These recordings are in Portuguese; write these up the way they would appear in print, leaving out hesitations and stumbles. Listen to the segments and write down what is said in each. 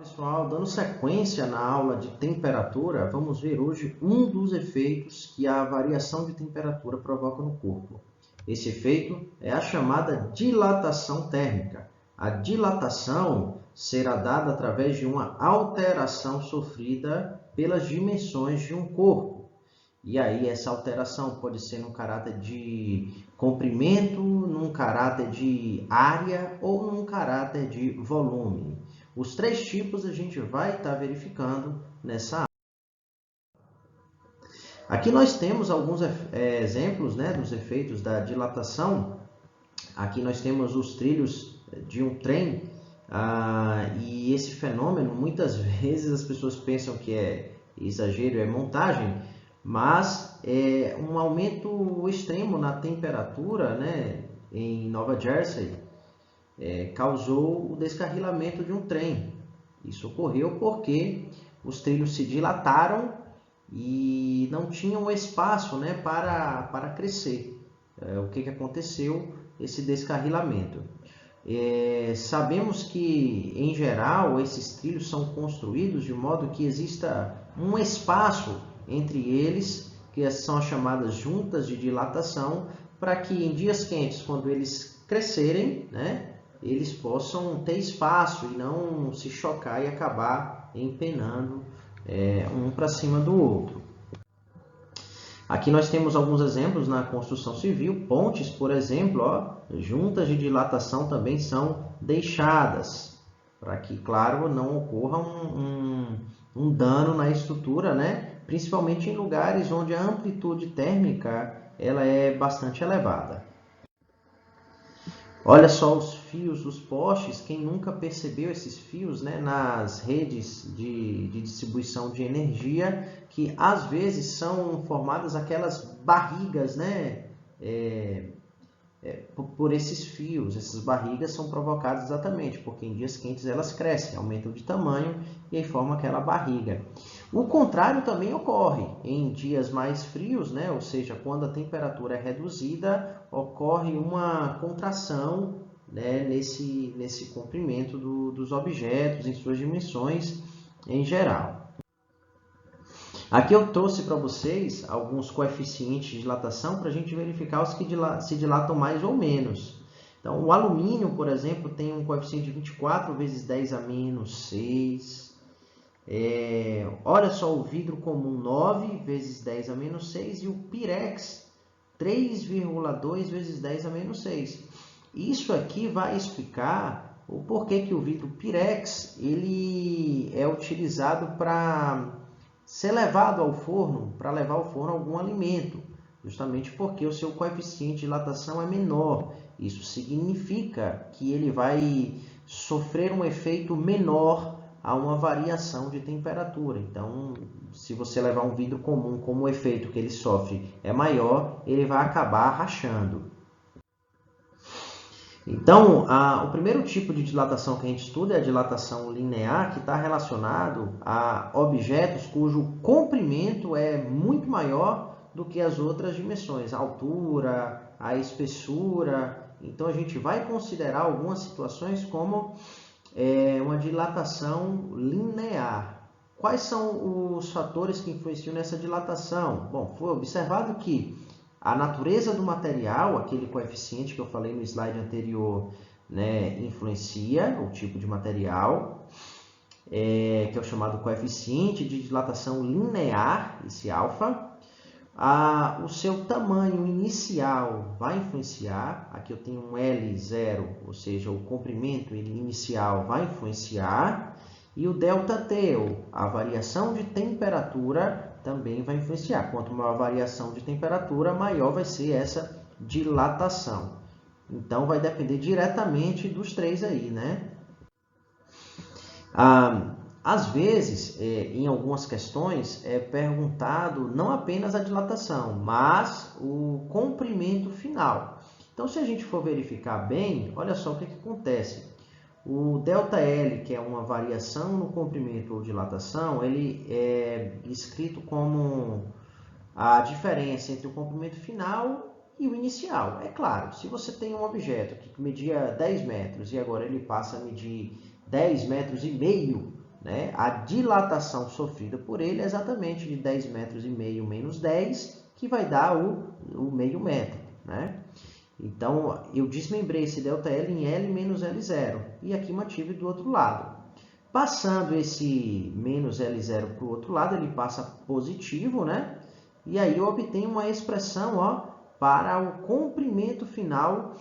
pessoal, dando sequência na aula de temperatura, vamos ver hoje um dos efeitos que a variação de temperatura provoca no corpo. Esse efeito é a chamada dilatação térmica. A dilatação será dada através de uma alteração sofrida pelas dimensões de um corpo. E aí essa alteração pode ser num caráter de comprimento, num caráter de área ou num caráter de volume. Os três tipos a gente vai estar verificando nessa aula. Aqui nós temos alguns exemplos, dos efeitos da dilatação. Aqui nós temos os trilhos de um trem e esse fenômeno, muitas vezes as pessoas pensam que é exagero, é montagem, mas um aumento extremo na temperatura, em Nova Jersey, causou o descarrilamento de um trem. Isso ocorreu porque os trilhos se dilataram e não tinham espaço para crescer. O que aconteceu? Esse descarrilamento. Sabemos que, em geral, esses trilhos são construídos de modo que exista um espaço entre eles, que são as chamadas juntas de dilatação, para que em dias quentes, quando eles crescerem, eles possam ter espaço e não se chocar e acabar empenando um para cima do outro. Aqui nós temos alguns exemplos na construção civil. Pontes, por exemplo, juntas de dilatação também são deixadas, para que, claro, não ocorra um dano na estrutura, principalmente em lugares onde a amplitude térmica ela é bastante elevada. Olha só os fios dos postes. Quem nunca percebeu esses fios nas redes de distribuição de energia, que às vezes são formadas aquelas barrigas por esses fios. Essas barrigas são provocadas exatamente porque em dias quentes elas crescem, aumentam de tamanho e aí formam aquela barriga. O contrário também ocorre em dias mais frios, ou seja, quando a temperatura é reduzida, ocorre uma contração nesse comprimento dos objetos em suas dimensões em geral. Aqui eu trouxe para vocês alguns coeficientes de dilatação para a gente verificar os que se dilatam mais ou menos. Então, o alumínio, por exemplo, tem um coeficiente de 24 vezes 10 a menos 6. Olha só, o vidro comum 9 vezes 10 a menos 6 e o pirex 3,2 vezes 10 a menos 6. Isso aqui vai explicar o porquê que o vidro pirex ele é utilizado para ser levado ao forno, para levar ao forno algum alimento, justamente porque o seu coeficiente de dilatação é menor. Isso significa que ele vai sofrer um efeito menor a uma variação de temperatura. Então, se você levar um vidro comum, como o efeito que ele sofre é maior, ele vai acabar rachando. Então, o primeiro tipo de dilatação que a gente estuda é a dilatação linear, que está relacionado a objetos cujo comprimento é muito maior do que as outras dimensões, a altura, a espessura. Então, a gente vai considerar algumas situações como uma dilatação linear. Quais são os fatores que influenciam nessa dilatação? Bom, foi observado que a natureza do material, aquele coeficiente que eu falei no slide anterior, influencia o tipo de material, que é o chamado coeficiente de dilatação linear, esse alfa. O seu tamanho inicial vai influenciar. Aqui eu tenho um L0, ou seja, o comprimento inicial vai influenciar. E o ΔT, a variação de temperatura, também vai influenciar. Quanto maior a variação de temperatura, maior vai ser essa dilatação. Então, vai depender diretamente dos três aí, Às vezes, em algumas questões, é perguntado não apenas a dilatação, mas o comprimento final. Então, se a gente for verificar bem, olha só o que acontece. O ΔL, que é uma variação no comprimento ou dilatação, ele é escrito como a diferença entre o comprimento final e o inicial. É claro, se você tem um objeto que media 10 metros e agora ele passa a medir 10 metros e meio, né, a dilatação sofrida por ele é exatamente de 10,5 metros menos 10, que vai dar o meio metro, né? Então, eu desmembrei esse ΔL em L menos L0, e aqui mantive do outro lado. Passando esse menos L0 para o outro lado, ele passa positivo, né? E aí eu obtenho uma expressão, ó, para o comprimento final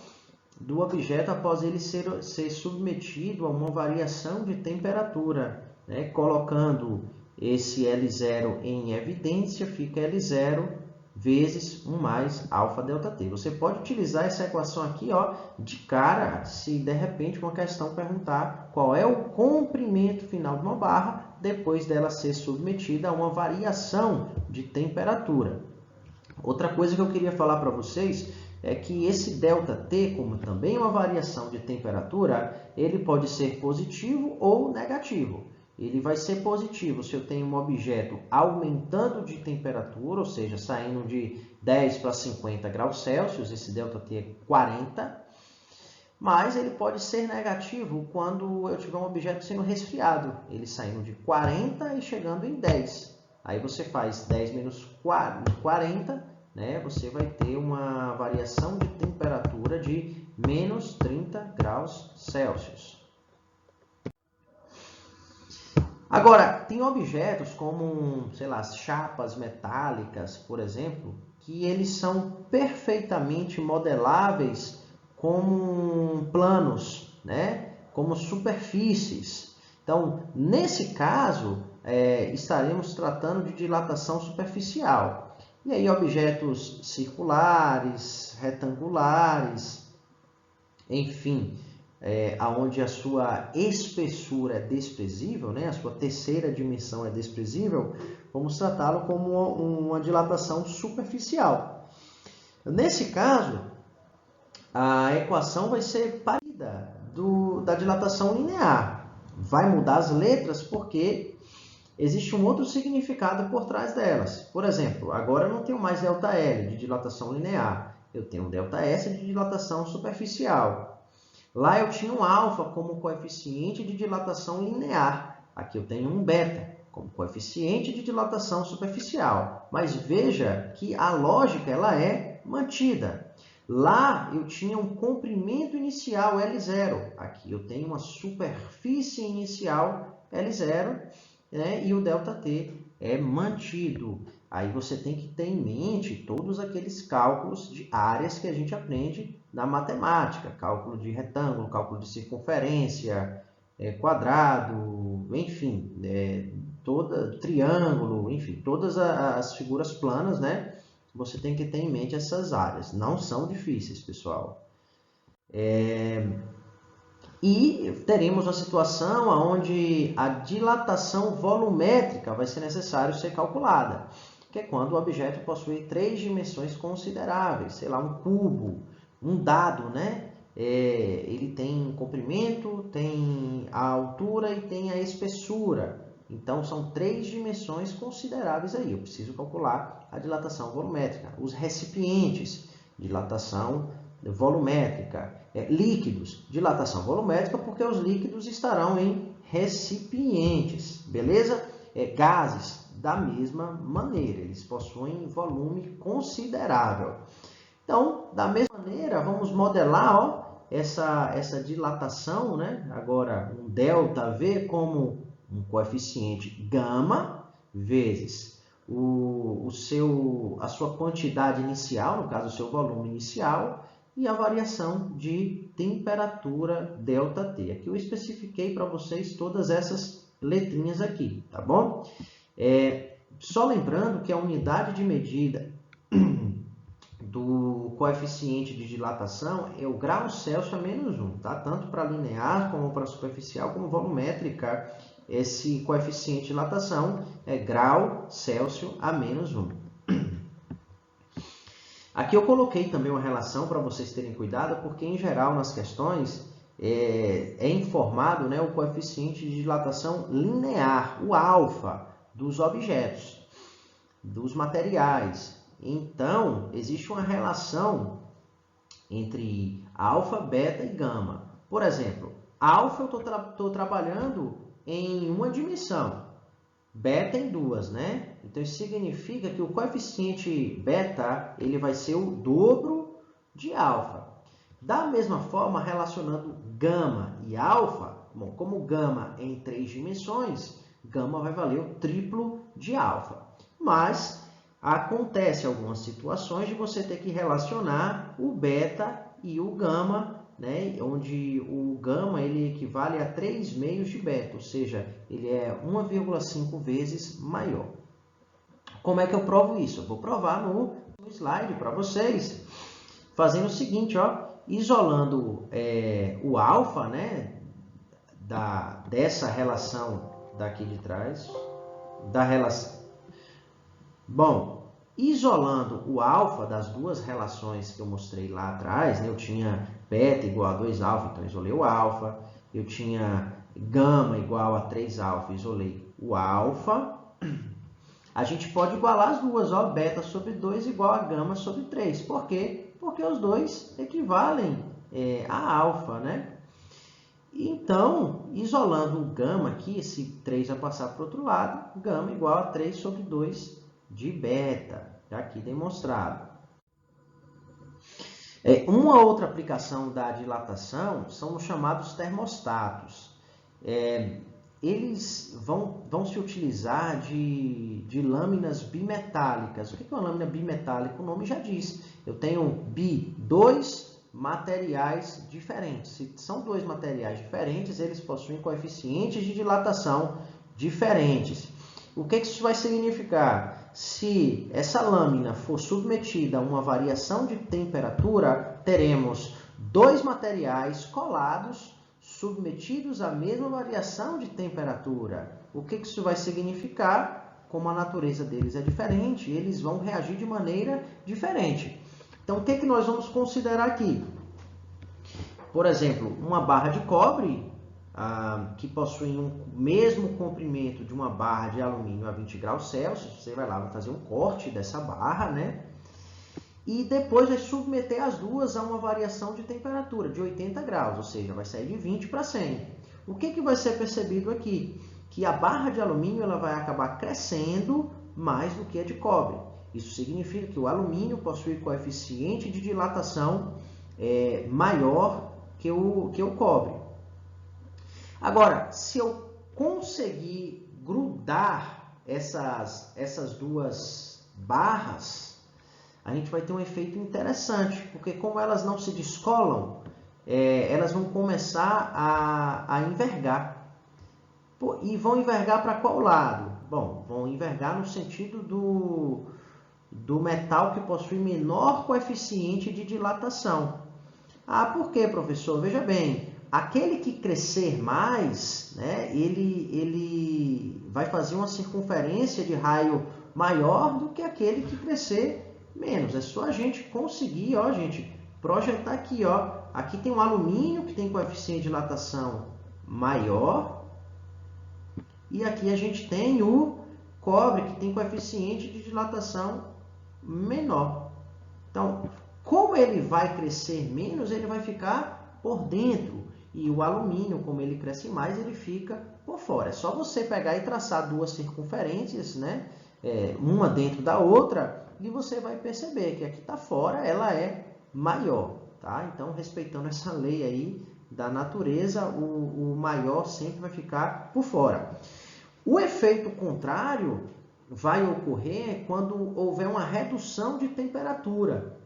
do objeto após ele ser submetido a uma variação de temperatura, né? Colocando esse L0 em evidência, fica L0 vezes 1 mais alfa delta t. Você pode utilizar essa equação aqui, ó, de cara, se de repente uma questão perguntar qual é o comprimento final de uma barra depois dela ser submetida a uma variação de temperatura. Outra coisa que eu queria falar para vocês é que esse ΔT, como também é uma variação de temperatura, ele pode ser positivo ou negativo. Ele vai ser positivo se eu tenho um objeto aumentando de temperatura, ou seja, saindo de 10 para 50 graus Celsius, esse ΔT é 40, mas ele pode ser negativo quando eu tiver um objeto sendo resfriado, ele saindo de 40 e chegando em 10. Aí você faz 10 menos 40, né? Você vai ter uma variação de temperatura de menos 30 graus Celsius. Agora, tem objetos como, sei lá, chapas metálicas, por exemplo, que eles são perfeitamente modeláveis como planos, né? Como superfícies. Então, nesse caso, estaremos tratando de dilatação superficial. E aí, objetos circulares, retangulares, enfim, onde a sua espessura é desprezível, né? A sua terceira dimensão é desprezível, vamos tratá-lo como uma dilatação superficial. Nesse caso, a equação vai ser parecida da dilatação linear. Vai mudar as letras porque existe um outro significado por trás delas. Por exemplo, agora eu não tenho mais ΔL de dilatação linear, eu tenho ΔS de dilatação superficial. Lá eu tinha um alfa como coeficiente de dilatação linear. Aqui eu tenho um beta como coeficiente de dilatação superficial. Mas veja que a lógica ela é mantida. Lá eu tinha um comprimento inicial L0. Aqui eu tenho uma superfície inicial L0, né? E o ΔT é mantido. Aí você tem que ter em mente todos aqueles cálculos de áreas que a gente aprende na matemática. Cálculo de retângulo, cálculo de circunferência, quadrado, enfim, triângulo, enfim, todas as figuras planas, né? Você tem que ter em mente essas áreas. Não são difíceis, pessoal. E teremos uma situação onde a dilatação volumétrica vai ser necessário ser calculada, que é quando o objeto possui 3 dimensões consideráveis, sei lá, um cubo, um dado, né? Ele tem comprimento, tem a altura e tem a espessura. Então, são 3 dimensões consideráveis aí. Eu preciso calcular a dilatação volumétrica. Os recipientes, dilatação volumétrica. Líquidos, dilatação volumétrica, porque os líquidos estarão em recipientes, beleza? Gases, da mesma maneira, eles possuem volume considerável. Então, da mesma maneira, vamos modelar, ó, essa dilatação, né? Agora, um ΔV como um coeficiente gama vezes a sua quantidade inicial, no caso, o seu volume inicial, e a variação de temperatura ΔT. Aqui eu especifiquei para vocês todas essas letrinhas aqui, tá bom? Só lembrando que a unidade de medida do coeficiente de dilatação é o grau Celsius a menos 1, tá? Tanto para linear, como para superficial, como volumétrica, esse coeficiente de dilatação é grau Celsius a menos 1. Aqui eu coloquei também uma relação para vocês terem cuidado, porque em geral nas questões é informado, né, o coeficiente de dilatação linear, o alfa, dos objetos, dos materiais. Então, existe uma relação entre alfa, beta e gama. Por exemplo, alfa eu estou trabalhando em uma dimensão, beta em duas, né? Então isso significa que o coeficiente beta ele vai ser o dobro de alfa. Da mesma forma, relacionando gama e alfa, bom, como gama é em 3 dimensões, gama vai valer o triplo de alfa. Mas acontece algumas situações de você ter que relacionar o beta e o gama, né, onde o gama ele equivale a 3 meios de beta, ou seja, ele é 1,5 vezes maior. Como é que eu provo isso? Eu vou provar no slide para vocês, fazendo o seguinte, ó, isolando o alfa, né, dessa relação daqui de trás, da relação. Bom, isolando o alfa das duas relações que eu mostrei lá atrás, né, eu tinha beta igual a 2 alfa, então isolei o alfa. Eu tinha gama igual a 3 alfa, isolei o alfa. A gente pode igualar as duas, ó, beta sobre 2 igual a gama sobre 3. Por quê? Porque os dois equivalem a alfa, né? Então, isolando o gama aqui, esse 3 vai passar para o outro lado, gama igual a 3 sobre 2 de beta, já aqui demonstrado. Uma outra aplicação da dilatação são os chamados termostatos. Eles vão se utilizar de lâminas bimetálicas. O que é uma lâmina bimetálica? O nome já diz. Eu tenho dois materiais diferentes. Se são dois materiais diferentes, eles possuem coeficientes de dilatação diferentes. O que isso vai significar? Se essa lâmina for submetida a uma variação de temperatura, teremos dois materiais colados, submetidos à mesma variação de temperatura. O que isso vai significar? Como a natureza deles é diferente, eles vão reagir de maneira diferente. Então, o que nós vamos considerar aqui? Por exemplo, uma barra de cobre, que possui o mesmo comprimento de uma barra de alumínio a 20 graus Celsius, você vai lá, vai fazer um corte dessa barra, né? E depois vai submeter as duas a uma variação de temperatura de 80 graus, ou seja, vai sair de 20 para 100. O que vai ser percebido aqui? Que a barra de alumínio ela vai acabar crescendo mais do que a de cobre. Isso significa que o alumínio possui coeficiente de dilatação maior que o cobre. Agora, se eu conseguir grudar essas duas barras, a gente vai ter um efeito interessante, porque como elas não se descolam, elas vão começar a envergar. E vão envergar para qual lado? Bom, vão envergar no sentido do metal que possui menor coeficiente de dilatação. Por quê, professor? Veja bem, aquele que crescer mais, né, ele vai fazer uma circunferência de raio maior do que aquele que crescer menos. É só a gente conseguir, ó, gente, projetar aqui, ó. Aqui tem um alumínio que tem coeficiente de dilatação maior e aqui a gente tem o cobre que tem coeficiente de dilatação menor. Então, como ele vai crescer menos, ele vai ficar por dentro. E o alumínio, como ele cresce mais, ele fica por fora. É só você pegar e traçar duas circunferências, né? Uma dentro da outra, e você vai perceber que aqui está fora, ela é maior. Tá? Então, respeitando essa lei aí da natureza, o maior sempre vai ficar por fora. O efeito contrário vai ocorrer quando houver uma redução de temperatura,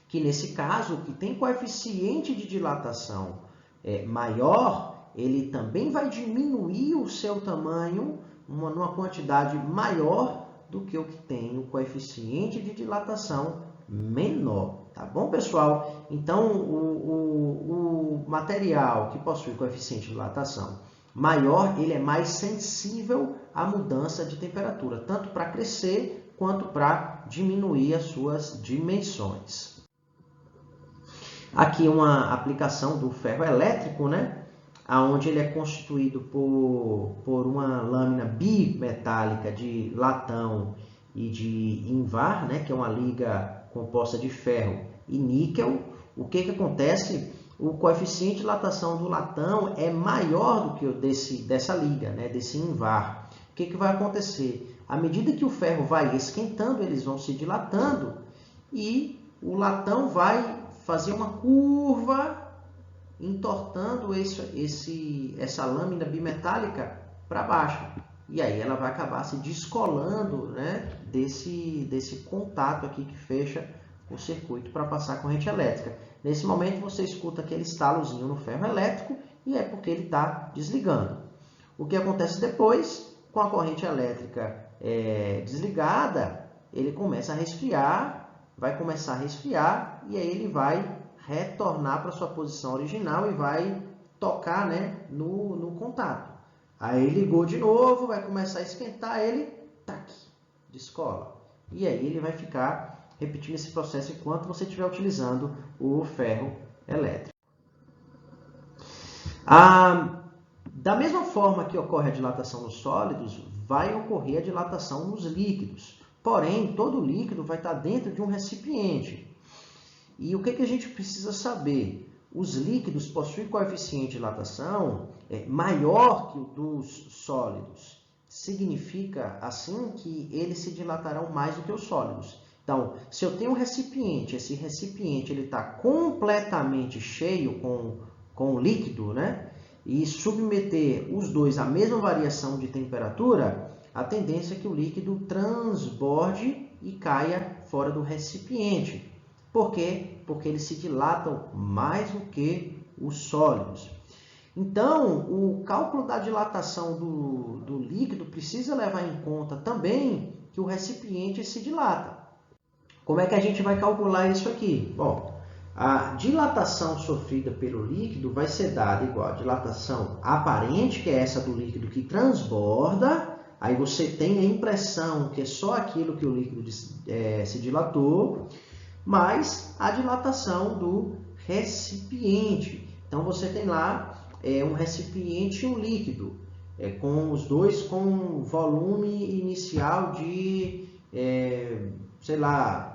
que nesse caso, que tem coeficiente de dilatação maior, ele também vai diminuir o seu tamanho numa quantidade maior do que o que tem o coeficiente de dilatação menor. Tá bom, pessoal? Então, o material que possui coeficiente de dilatação maior, ele é mais sensível à mudança de temperatura, tanto para crescer quanto para diminuir as suas dimensões. Aqui uma aplicação do ferro elétrico, né? Onde ele é constituído por uma lâmina bimetálica de latão e de invar, né? Que é uma liga composta de ferro e níquel. O que acontece? o coeficiente de dilatação do latão é maior do que o dessa liga, né, desse INVAR. O que vai acontecer? À medida que o ferro vai esquentando, eles vão se dilatando e o latão vai fazer uma curva entortando essa lâmina bimetálica para baixo. E aí ela vai acabar se descolando, né, desse contato aqui que fecha o circuito para passar a corrente elétrica. Nesse momento você escuta aquele estalozinho no ferro elétrico e é porque ele está desligando. O que acontece depois, com a corrente elétrica desligada, ele começa a resfriar, vai começar a resfriar e aí ele vai retornar para sua posição original e vai tocar, né, no contato. Aí ligou de novo, vai começar a esquentar, ele tac, descola. E aí ele vai ficar repetindo esse processo enquanto você estiver utilizando o ferro elétrico. Da mesma forma que ocorre a dilatação nos sólidos, vai ocorrer a dilatação nos líquidos. Porém, todo líquido vai estar dentro de um recipiente. E o que a gente precisa saber? Os líquidos possuem coeficiente de dilatação maior que o dos sólidos. Significa, assim, que eles se dilatarão mais do que os sólidos. Então, se eu tenho um recipiente, esse recipiente está completamente cheio com líquido, né? E submeter os dois à mesma variação de temperatura, a tendência é que o líquido transborde e caia fora do recipiente. Por quê? Porque eles se dilatam mais do que os sólidos. Então, o cálculo da dilatação do líquido precisa levar em conta também que o recipiente se dilata. Como é que a gente vai calcular isso aqui? Bom, a dilatação sofrida pelo líquido vai ser dada igual a dilatação aparente, que é essa do líquido que transborda. Aí você tem a impressão que é só aquilo que o líquido se dilatou, mais a dilatação do recipiente. Então, você tem lá um recipiente e um líquido, com os dois com volume inicial de, sei lá,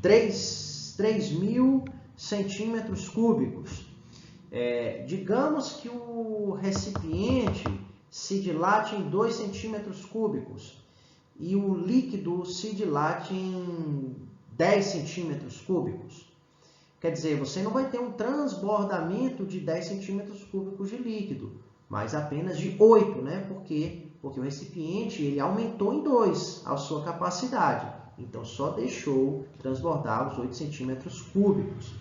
3.000 centímetros cúbicos. Digamos que o recipiente se dilate em 2 centímetros cúbicos e o líquido se dilate em 10 centímetros cúbicos. Quer dizer, você não vai ter um transbordamento de 10 centímetros cúbicos de líquido, mas apenas de 8, né? Porque o recipiente ele aumentou em 2 a sua capacidade. Então, só deixou transbordar os 8 centímetros cúbicos.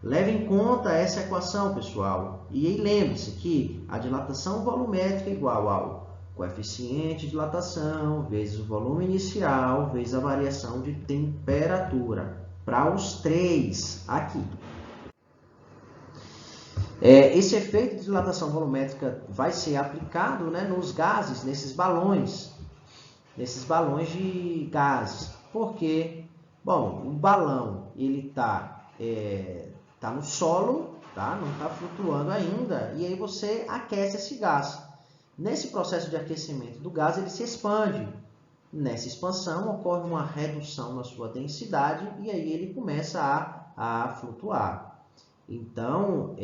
Leve em conta essa equação, pessoal. E aí lembre-se que a dilatação volumétrica é igual ao coeficiente de dilatação vezes o volume inicial vezes a variação de temperatura. Para os três aqui. Esse efeito de dilatação volumétrica vai ser aplicado, né, nos gases, nesses balões de gases. Por quê? Bom, o balão ele tá no solo, tá? Não está flutuando ainda, e aí você aquece esse gás. Nesse processo de aquecimento do gás, ele se expande. Nessa expansão, ocorre uma redução na sua densidade e aí ele começa a flutuar. Então,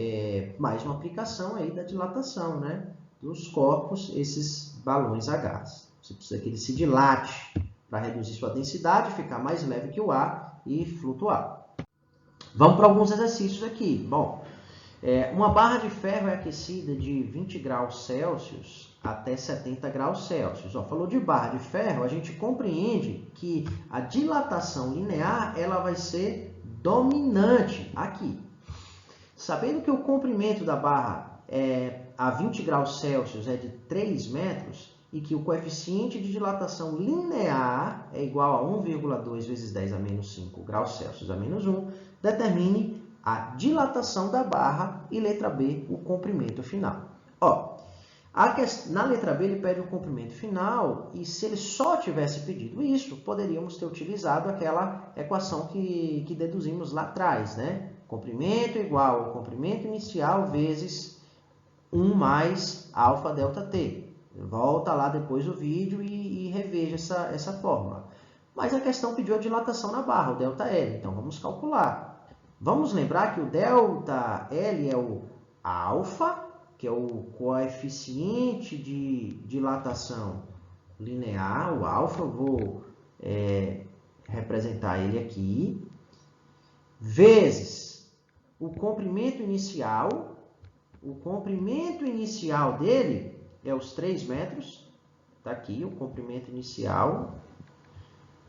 mais uma aplicação aí da dilatação, né, dos corpos, esses balões a gás. Você precisa que ele se dilate para reduzir sua densidade, ficar mais leve que o ar e flutuar. Vamos para alguns exercícios aqui. Bom, uma barra de ferro é aquecida de 20 graus Celsius até 70 graus Celsius. Falou de barra de ferro, a gente compreende que a dilatação linear ela vai ser dominante aqui. Sabendo que o comprimento da barra a 20 graus Celsius é de 3 metros e que o coeficiente de dilatação linear é igual a 1,2 vezes 10 a menos 5 graus Celsius a menos 1, determine a dilatação da barra e letra B, o comprimento final. Na letra B ele pede o comprimento final e se ele só tivesse pedido isso, poderíamos ter utilizado aquela equação que deduzimos lá atrás, né? Comprimento igual ao comprimento inicial vezes 1 mais alfa delta t. Volta lá depois do vídeo e reveja essa fórmula. Mas a questão pediu a dilatação na barra, o ΔL, então vamos calcular. Vamos lembrar que o ΔL é o alfa, que é o coeficiente de dilatação linear, o alfa, eu vou representar ele aqui, vezes o comprimento inicial. O comprimento inicial dele é os 3 metros, está aqui o comprimento inicial,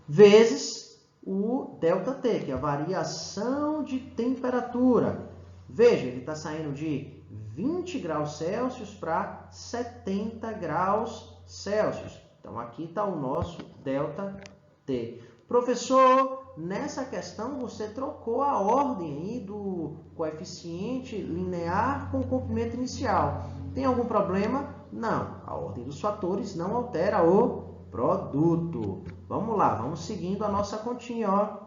vezes o ΔT, que é a variação de temperatura. Veja, ele está saindo de 20 graus Celsius para 70 graus Celsius. Então, aqui está o nosso ΔT. Professor, nessa questão você trocou a ordem aí do coeficiente linear com o comprimento inicial. Tem algum problema? Não. A ordem dos fatores não altera o produto. Vamos lá, vamos seguindo a nossa continha. Ó.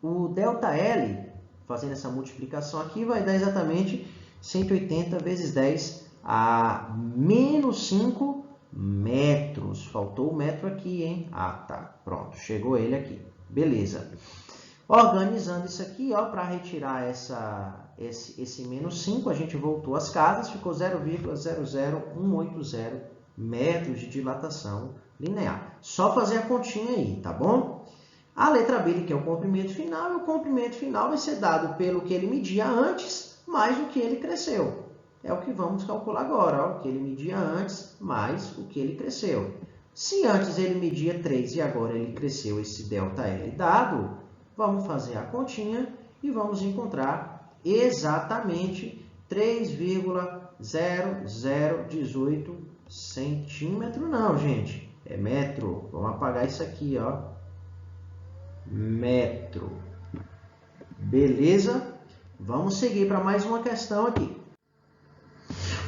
O ΔL, fazendo essa multiplicação aqui, vai dar exatamente 180 vezes 10 a menos 5 metros. Faltou o metro aqui, hein? Ah, tá. Pronto, chegou ele aqui. Beleza. Organizando isso aqui, para retirar esse menos 5, a gente voltou às casas, ficou 0,00180 metros de dilatação linear. Só fazer a continha aí, tá bom? A letra B, que é o comprimento final, e o comprimento final vai ser dado pelo que ele media antes, mais o que ele cresceu. É o que vamos calcular agora, ó, o que ele media antes, mais o que ele cresceu. Se antes ele media 3 e agora ele cresceu esse ΔL dado, vamos fazer a continha e vamos encontrar exatamente 3,0018 centímetro. Não, gente, é metro. Vamos apagar isso aqui, ó. Metro. Beleza? Vamos seguir para mais uma questão aqui.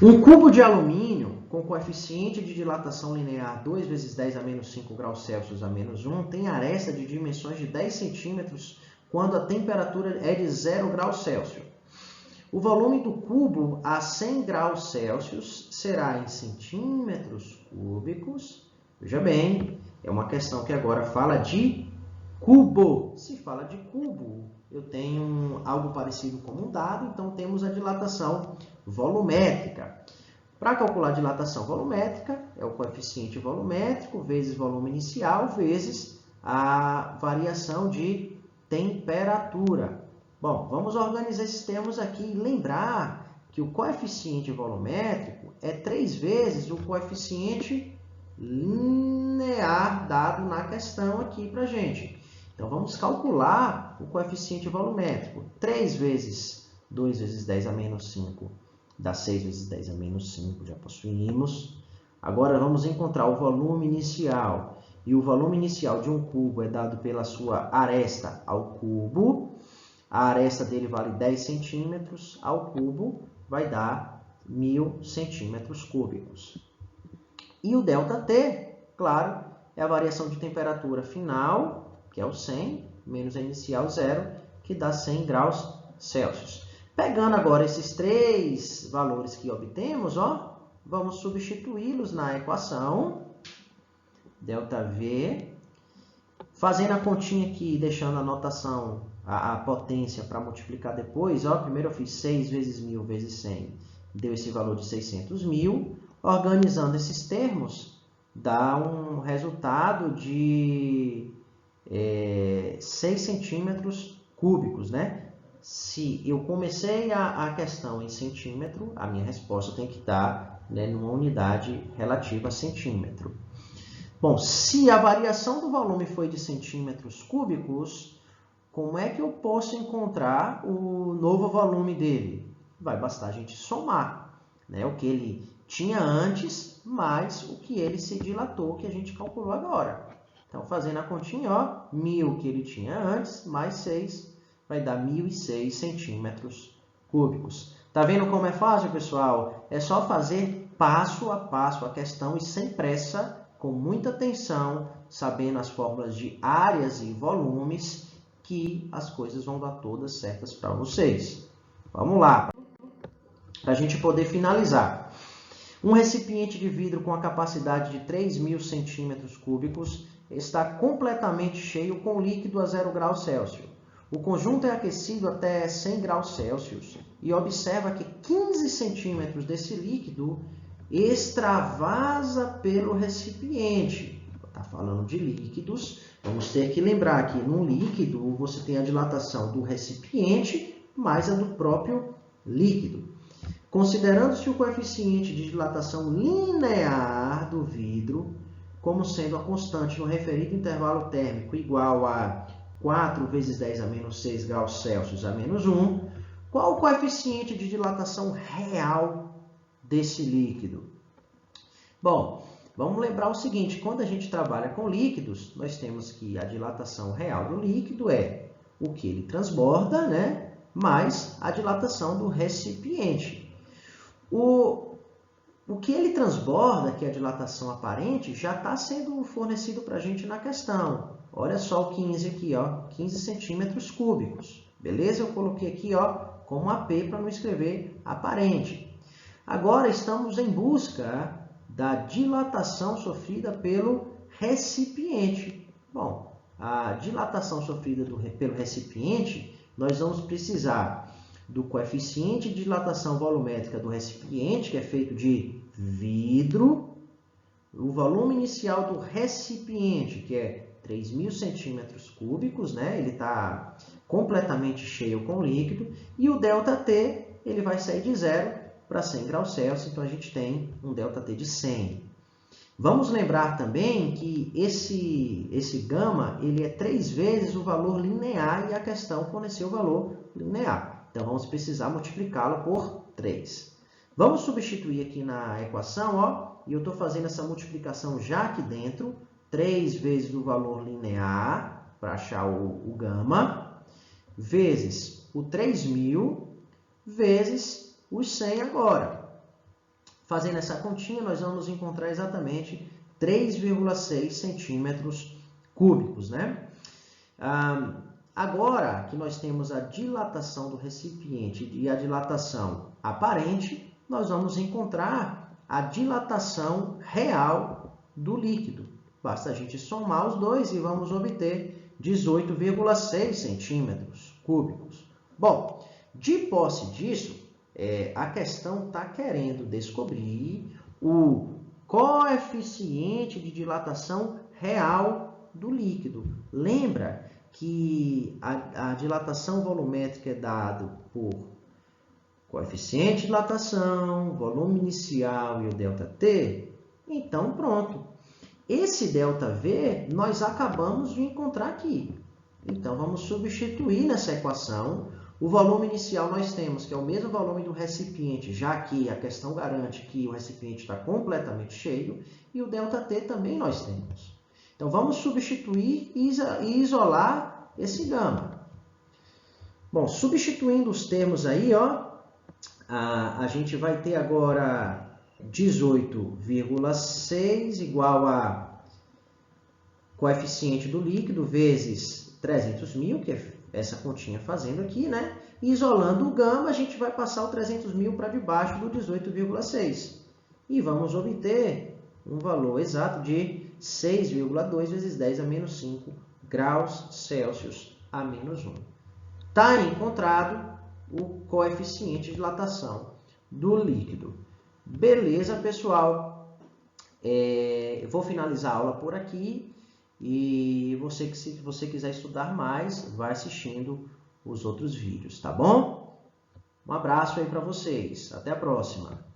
Um cubo de alumínio com coeficiente de dilatação linear 2 vezes 10 a menos 5 graus Celsius a menos 1 tem aresta de dimensões de 10 centímetros quando a temperatura é de 0 graus Celsius. O volume do cubo a 100 graus Celsius será em centímetros cúbicos. Veja bem, é uma questão que agora fala de cubo. Se fala de cubo, eu tenho algo parecido com um dado, então temos a dilatação volumétrica. Para calcular a dilatação volumétrica, é o coeficiente volumétrico vezes volume inicial vezes a variação de temperatura. Bom, vamos organizar esses termos aqui e lembrar que o coeficiente volumétrico é 3 vezes o coeficiente linear dado na questão aqui para a gente. Então, vamos calcular o coeficiente volumétrico. 3 vezes 2 vezes 10 a menos 5 dá 6 vezes 10 a menos 5, já possuímos. Agora, vamos encontrar o volume inicial. E o volume inicial de um cubo é dado pela sua aresta ao cubo. A aresta dele vale 10 centímetros ao cubo, vai dar 1000 centímetros cúbicos. E o ΔT, claro, é a variação de temperatura final, que é o 100, menos a inicial 0, que dá 100 graus Celsius. Pegando agora esses 3 valores que obtemos, ó, vamos substituí-los na equação. ΔV, fazendo a continha aqui, deixando a notação, a potência para multiplicar depois. Ó, primeiro eu fiz 6 vezes 1000 vezes 100, deu esse valor de 600.000. Organizando esses termos, dá um resultado de 6 centímetros cúbicos, né? Se eu comecei a questão em centímetro, a minha resposta tem que estar, né, numa unidade relativa a centímetro. Bom, se a variação do volume foi de centímetros cúbicos, como é que eu posso encontrar o novo volume dele? Vai bastar a gente somar, né, o que ele tinha antes, mais o que ele se dilatou, que a gente calculou agora. Então, fazendo a continha, ó, 1000 que ele tinha antes, mais 6, vai dar 1006 centímetros cúbicos. Tá vendo como é fácil, pessoal? É só fazer passo a passo a questão e sem pressa, com muita atenção, sabendo as fórmulas de áreas e volumes, que as coisas vão dar todas certas para vocês. Vamos lá, para a gente poder finalizar. Um recipiente de vidro com a capacidade de 3.000 centímetros cúbicos está completamente cheio com líquido a 0 graus Celsius. O conjunto é aquecido até 100 graus Celsius e observa que 15 centímetros desse líquido extravasa pelo recipiente. Está falando de líquidos, vamos ter que lembrar que no líquido você tem a dilatação do recipiente mais a do próprio líquido. Considerando-se o coeficiente de dilatação linear do vidro como sendo a constante no referido intervalo térmico igual a 4 vezes 10 a menos 6 graus Celsius a menos 1, qual o coeficiente de dilatação real desse líquido? Bom, vamos lembrar o seguinte, quando a gente trabalha com líquidos, nós temos que a dilatação real do líquido é o que ele transborda, né, mais a dilatação do recipiente. O que ele transborda, que é a dilatação aparente, já está sendo fornecido para a gente na questão. Olha só o 15 aqui, ó, 15 centímetros cúbicos. Beleza? Eu coloquei aqui ó, como AP para não escrever aparente. Agora estamos em busca da dilatação sofrida pelo recipiente. Bom, a dilatação sofrida pelo recipiente, nós vamos precisar do coeficiente de dilatação volumétrica do recipiente, que é feito de vidro, o volume inicial do recipiente, que é 3.000 centímetros cúbicos, né? Ele está completamente cheio com líquido, e o ΔT ele vai sair de 0 para 100 graus Celsius, então a gente tem um ΔT de 100. Vamos lembrar também que esse gama ele é 3 vezes o valor linear e a questão forneceu o valor linear. Então, vamos precisar multiplicá-lo por 3. Vamos substituir aqui na equação, ó, e eu estou fazendo essa multiplicação já aqui dentro, 3 vezes o valor linear, para achar o gama, vezes o 3.000, vezes os 100 agora. Fazendo essa continha, nós vamos encontrar exatamente 3,6 centímetros cúbicos, né? Agora que nós temos a dilatação do recipiente e a dilatação aparente, nós vamos encontrar a dilatação real do líquido. Basta a gente somar os dois e vamos obter 18,6 centímetros cúbicos. Bom, de posse disso, a questão está querendo descobrir o coeficiente de dilatação real do líquido. Lembra que a dilatação volumétrica é dada por coeficiente de dilatação, volume inicial e o ΔT? Então, pronto. Esse ΔV nós acabamos de encontrar aqui. Então, vamos substituir nessa equação. O volume inicial nós temos, que é o mesmo volume do recipiente, já que a questão garante que o recipiente está completamente cheio, e o ΔT também nós temos. Então, vamos substituir e isolar esse gama. Bom, substituindo os termos aí, ó, a gente vai ter agora 18,6 igual a coeficiente do líquido vezes 300.000, que é essa continha fazendo aqui, né? E isolando o gama, a gente vai passar o 300.000 para debaixo do 18,6. E vamos obter um valor exato de 6,2 vezes 10 a menos 5 graus Celsius a menos 1. Está encontrado o coeficiente de dilatação do líquido. Beleza, pessoal? Eu vou finalizar a aula por aqui. E se você quiser estudar mais, vai assistindo os outros vídeos, tá bom? Um abraço aí para vocês. Até a próxima.